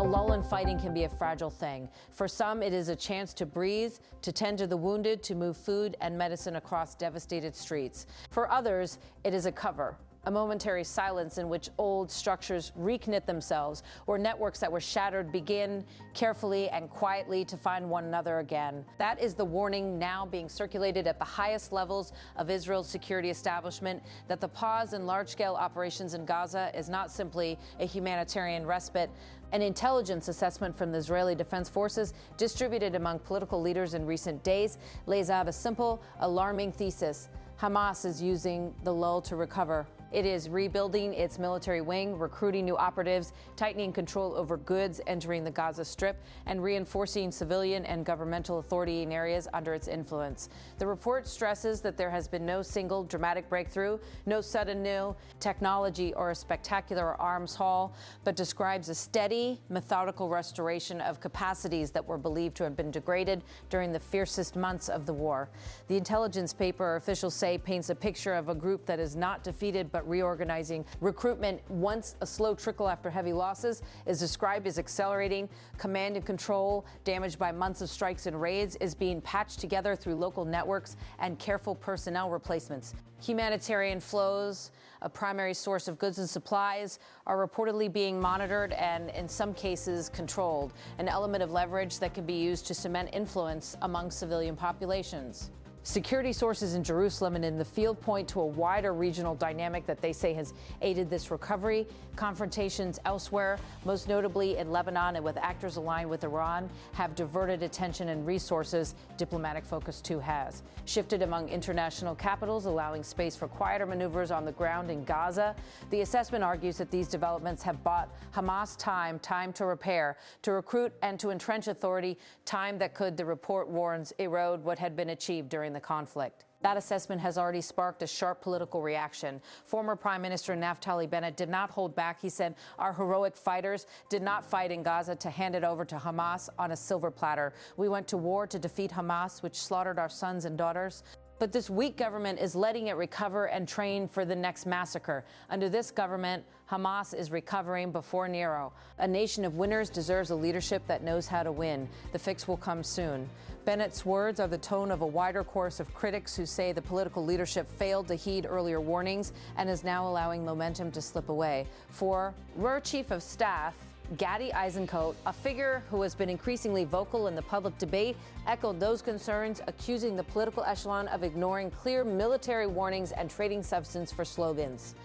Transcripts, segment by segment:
lull in fighting can be a fragile thing. For some, it is a chance to breathe, to tend to the wounded, to move food and medicine across devastated streets. For others, it is a cover, a momentary silence in which old structures reknit themselves, where networks that were shattered begin carefully and quietly to find one another again. That is the warning now being circulated at the highest levels of Israel's security establishment, that the pause in large-scale operations in Gaza is not simply a humanitarian respite. An intelligence assessment from the Israeli Defense Forces, distributed among political leaders in recent days, lays out a simple, alarming thesis. Hamas is using the lull to recover. It is rebuilding its military wing, recruiting new operatives, tightening control over goods entering the Gaza Strip, and reinforcing civilian and governmental authority in areas under its influence. The report stresses that there has been no single dramatic breakthrough, no sudden new technology or a spectacular arms haul, but describes a steady, methodical restoration of capacities that were believed to have been degraded during the fiercest months of the war. The intelligence paper, officials say, paints a picture of a group that is not defeated but reorganizing. Recruitment, once a slow trickle after heavy losses, is described as accelerating. Command and control, damaged by months of strikes and raids, is being patched together through local networks and careful personnel replacements. Humanitarian flows, a primary source of goods and supplies, are reportedly being monitored and, in some cases, controlled, an element of leverage that can be used to cement influence among civilian populations. Security sources in Jerusalem and in the field point to a wider regional dynamic that they say has aided this recovery. Confrontations elsewhere, most notably in Lebanon and with actors aligned with Iran, have diverted attention and resources. Diplomatic focus, too, has shifted among international capitals, allowing space for quieter maneuvers on the ground in Gaza. The assessment argues that these developments have bought Hamas time to repair, to recruit and to entrench authority, time that could, the report warns, erode what had been achieved during the conflict. That assessment has already sparked a sharp political reaction. Former Prime Minister Naftali Bennett did not hold back. He said, "Our heroic fighters did not fight in Gaza to hand it over to Hamas on a silver platter. We went to war to defeat Hamas, which slaughtered our sons and daughters. But this weak government is letting it recover and train for the next massacre. Under this government, Hamas is recovering before Nero. A nation of winners deserves a leadership that knows how to win. The fix will come soon." Bennett's words are the tone of a wider chorus of critics who say the political leadership failed to heed earlier warnings and is now allowing momentum to slip away. For Rear Chief of Staff Gadi Eisenkot, a figure who has been increasingly vocal in the public debate, echoed those concerns, accusing the political echelon of ignoring clear military warnings and trading substance for slogans.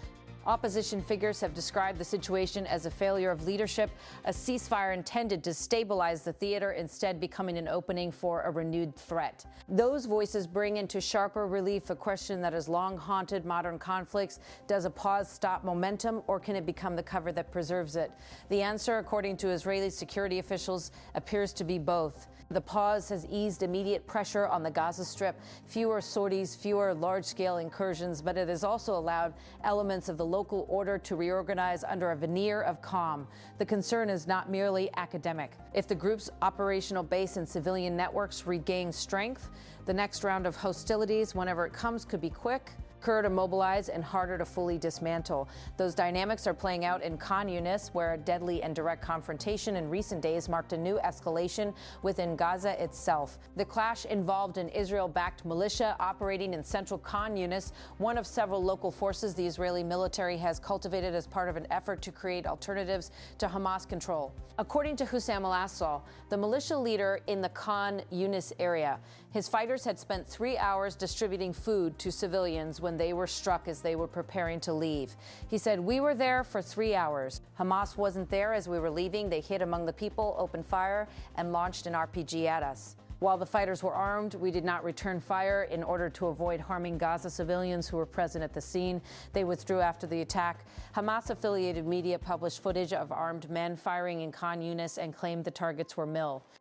Opposition figures have described the situation as a failure of leadership, a ceasefire intended to stabilize the theater, instead becoming an opening for a renewed threat. Those voices bring into sharper relief a question that has long haunted modern conflicts. Does a pause stop momentum, or can it become the cover that preserves it? The answer, according to Israeli security officials, appears to be both. The pause has eased immediate pressure on the Gaza Strip, fewer sorties, fewer large-scale incursions, but it has also allowed elements of the local order to reorganize under a veneer of calm. The concern is not merely academic. If the group's operational base and civilian networks regain strength, the next round of hostilities, whenever it comes, could be quick, to mobilize, and harder to fully dismantle. Those dynamics are playing out in Khan Yunis, where a deadly and direct confrontation in recent days marked a new escalation within Gaza itself. The clash involved an Israel-backed militia operating in central Khan Yunis, one of several local forces the Israeli military has cultivated as part of an effort to create alternatives to Hamas control. According to Hussam al-Assal, the militia leader in the Khan Yunis area, his fighters had spent 3 hours distributing food to civilians when they were struck as they were preparing to leave. He said, "We were there for 3 hours. Hamas wasn't there as we were leaving. They hid among the people, opened fire, and launched an RPG at us. While the fighters were armed, we did not return fire in order to avoid harming Gaza civilians who were present at the scene. They withdrew after the attack." Hamas-affiliated media published footage of armed men firing in Khan Yunis and claimed the targets were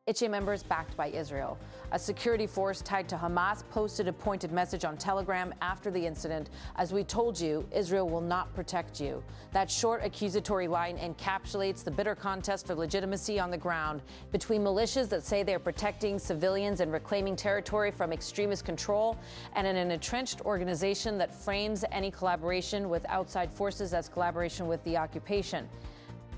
ICHE members backed by Israel. A security force tied to Hamas posted a pointed message on Telegram after the incident: "As we told you, Israel will not protect you." That short accusatory line encapsulates the bitter contest for legitimacy on the ground between militias that say they are protecting civilians and reclaiming territory from extremist control, and an entrenched organization that frames any collaboration with outside forces as collaboration with the occupation.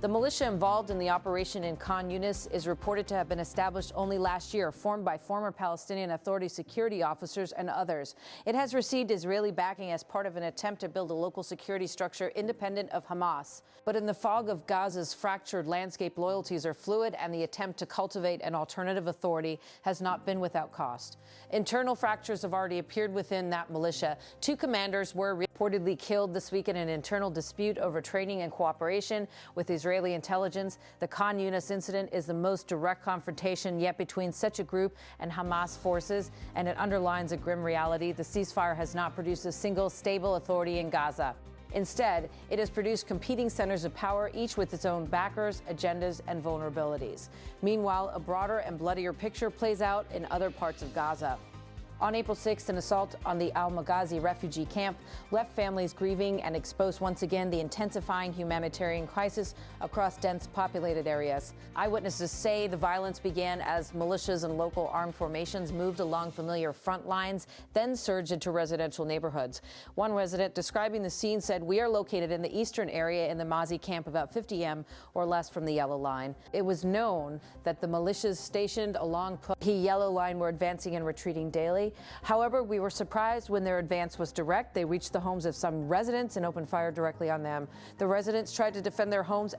The militia involved in the operation in Khan Yunis is reported to have been established only last year, formed by former Palestinian Authority security officers and others. It has received Israeli backing as part of an attempt to build a local security structure independent of Hamas. But in the fog of Gaza's fractured landscape, loyalties are fluid, and the attempt to cultivate an alternative authority has not been without cost. Internal fractures have already appeared within that militia. 2 commanders were reportedly killed this week in an internal dispute over training and cooperation with Israeli intelligence. The Khan Yunis incident is the most direct confrontation yet between such a group and Hamas forces, and it underlines a grim reality. The ceasefire has not produced a single stable authority in Gaza. Instead, it has produced competing centers of power, each with its own backers, agendas, and vulnerabilities. Meanwhile, a broader and bloodier picture plays out in other parts of Gaza. On April 6th, an assault on the Al-Maghazi refugee camp left families grieving and exposed once again the intensifying humanitarian crisis across dense populated areas. Eyewitnesses say the violence began as militias and local armed formations moved along familiar front lines, then surged into residential neighborhoods. One resident describing the scene said, "We are located in the eastern area in the Maghazi camp, about 50 m or less from the yellow line. It was known that the militias stationed along the yellow line were advancing and retreating daily. However, we were surprised when their advance was direct. They reached the homes of some residents and opened fire directly on them. The residents tried to defend their homes,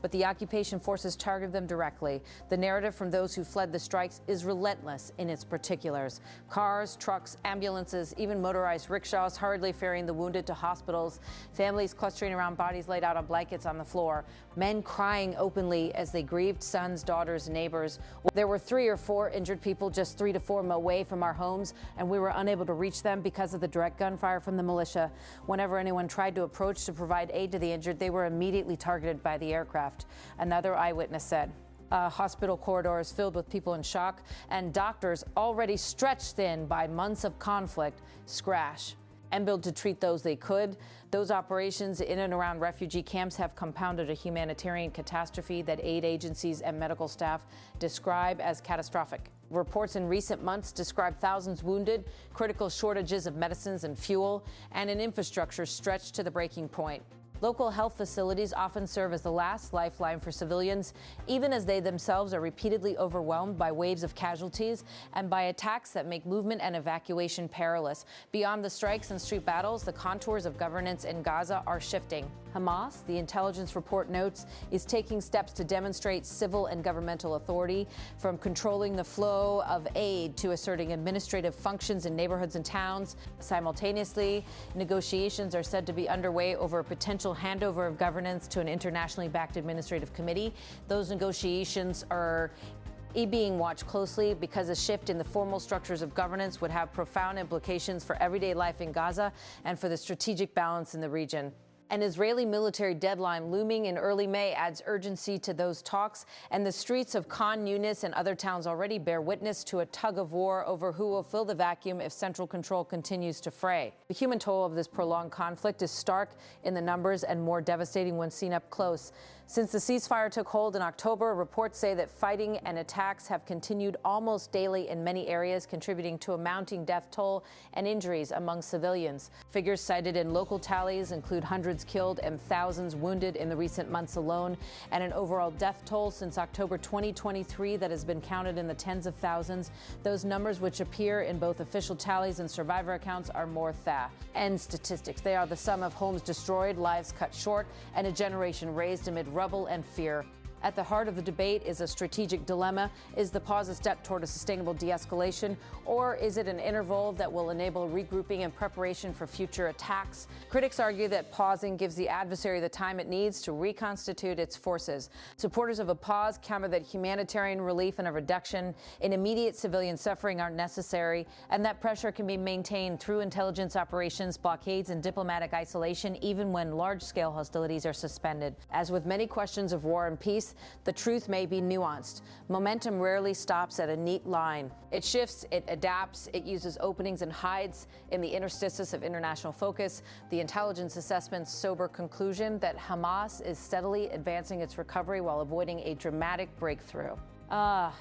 but the occupation forces targeted them directly. The narrative from those who fled the strikes is relentless in its particulars. Cars, trucks, ambulances, even motorized rickshaws hurriedly ferrying the wounded to hospitals, families clustering around bodies laid out on blankets on the floor, men crying openly as they grieved sons, daughters, neighbors. There were 3 or 4 injured people just 3 to 4 miles away from our homes, and we were unable to reach them because of the direct gunfire from the militia. Whenever anyone tried to approach to provide aid to the injured, they were immediately targeted by the aircraft," another eyewitness said. Hospital corridors filled with people in shock, and doctors already stretched thin by months of conflict scratch and built to treat those they could. Those operations in and around refugee camps have compounded a humanitarian catastrophe that aid agencies and medical staff describe as catastrophic. Reports in recent months describe thousands wounded, critical shortages of medicines and fuel, and an infrastructure stretched to the breaking point. Local health facilities often serve as the last lifeline for civilians, even as they themselves are repeatedly overwhelmed by waves of casualties and by attacks that make movement and evacuation perilous. Beyond the strikes and street battles, the contours of governance in Gaza are shifting. Hamas, the intelligence report notes, is taking steps to demonstrate civil and governmental authority, from controlling the flow of aid to asserting administrative functions in neighborhoods and towns. Simultaneously, negotiations are said to be underway over a potential handover of governance to an internationally backed administrative committee. Those negotiations are being watched closely because a shift in the formal structures of governance would have profound implications for everyday life in Gaza and for the strategic balance in the region. An Israeli military deadline looming in early May adds urgency to those talks, and the streets of Khan Yunis and other towns already bear witness to a tug of war over who will fill the vacuum if central control continues to fray. The human toll of this prolonged conflict is stark in the numbers and more devastating when seen up close. Since the ceasefire took hold in October, reports say that fighting and attacks have continued almost daily in many areas, contributing to a mounting death toll and injuries among civilians. Figures cited in local tallies include hundreds killed and thousands wounded in the recent months alone, and an overall death toll since October 2023 that has been counted in the tens of thousands. Those numbers, which appear in both official tallies and survivor accounts, are more and statistics. They are the sum of homes destroyed, lives cut short, and a generation raised amid rubble and fear. At the heart of the debate is a strategic dilemma. Is the pause a step toward a sustainable de-escalation, or is it an interval that will enable regrouping and preparation for future attacks? Critics argue that pausing gives the adversary the time it needs to reconstitute its forces. Supporters of a pause counter that humanitarian relief and a reduction in immediate civilian suffering aren't necessary, and that pressure can be maintained through intelligence operations, blockades, and diplomatic isolation, even when large-scale hostilities are suspended. As with many questions of war and peace, the truth may be nuanced. Momentum rarely stops at a neat line. It shifts, it adapts, it uses openings and hides in the interstices of international focus. The intelligence assessment's sober conclusion that Hamas is steadily advancing its recovery while avoiding a dramatic breakthrough.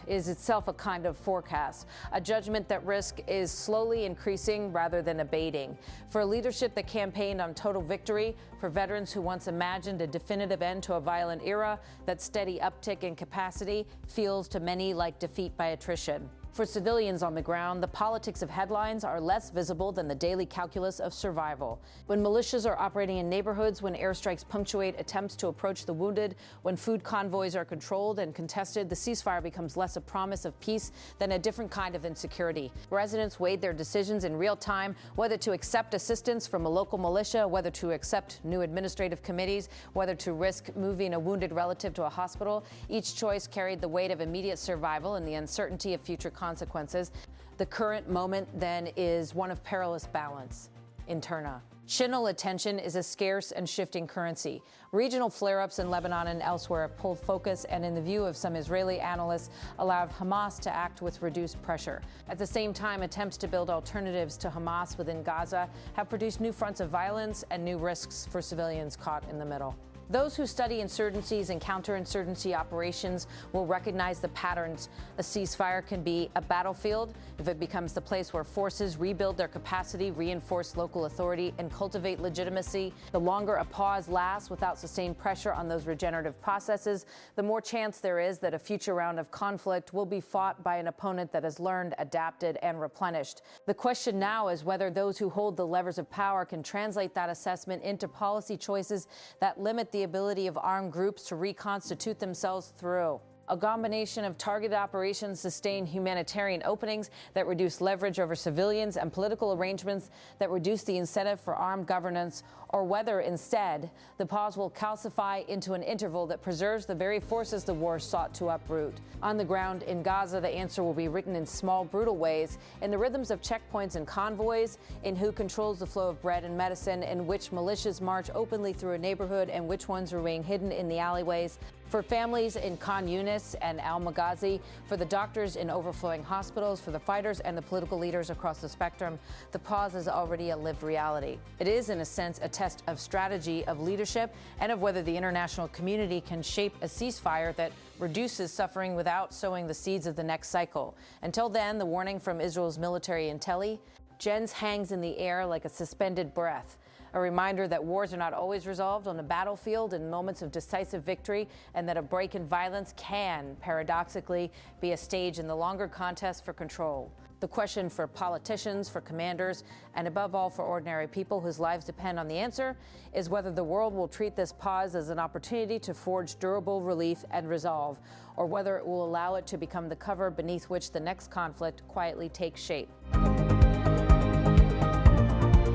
is itself a kind of forecast, a judgment that risk is slowly increasing rather than abating. For a leadership that campaigned on total victory, for veterans who once imagined a definitive end to a violent era, that steady uptick in capacity feels to many like defeat by attrition. For civilians on the ground, the politics of headlines are less visible than the daily calculus of survival. When militias are operating in neighborhoods, when airstrikes punctuate attempts to approach the wounded, when food convoys are controlled and contested, the ceasefire becomes less a promise of peace than a different kind of insecurity. Residents weighed their decisions in real time, whether to accept assistance from a local militia, whether to accept new administrative committees, whether to risk moving a wounded relative to a hospital. Each choice carried the weight of immediate survival and the uncertainty of future consequences. The current moment, then, is one of perilous balance. Interna. Shinul attention is a scarce and shifting currency. Regional flare-ups in Lebanon and elsewhere have pulled focus and, in the view of some Israeli analysts, allowed Hamas to act with reduced pressure. At the same time, attempts to build alternatives to Hamas within Gaza have produced new fronts of violence and new risks for civilians caught in the middle. Those who study insurgencies and counterinsurgency operations will recognize the patterns. A ceasefire can be a battlefield if it becomes the place where forces rebuild their capacity, reinforce local authority, and cultivate legitimacy. The longer a pause lasts without sustained pressure on those regenerative processes, the more chance there is that a future round of conflict will be fought by an opponent that has learned, adapted, and replenished. The question now is whether those who hold the levers of power can translate that assessment into policy choices that limit the ability of armed groups to reconstitute themselves through a combination of targeted operations, sustained humanitarian openings that reduce leverage over civilians, and political arrangements that reduce the incentive for armed governance, or whether instead the pause will calcify into an interval that preserves the very forces the war sought to uproot. On the ground in Gaza, the answer will be written in small, brutal ways, in the rhythms of checkpoints and convoys, in who controls the flow of bread and medicine, in which militias march openly through a neighborhood and which ones remain hidden in the alleyways. For families in Khan Yunis and Al-Maghazi, for the doctors in overflowing hospitals, for the fighters and the political leaders across the spectrum, the pause is already a lived reality. It is, in a sense, a test of strategy, of leadership, and of whether the international community can shape a ceasefire that reduces suffering without sowing the seeds of the next cycle. Until then, the warning from Israel's military intelligence hangs in the air like a suspended breath. A reminder that wars are not always resolved on the battlefield in moments of decisive victory, and that a break in violence can, paradoxically, be a stage in the longer contest for control. The question for politicians, for commanders, and above all for ordinary people whose lives depend on the answer is whether the world will treat this pause as an opportunity to forge durable relief and resolve, or whether it will allow it to become the cover beneath which the next conflict quietly takes shape.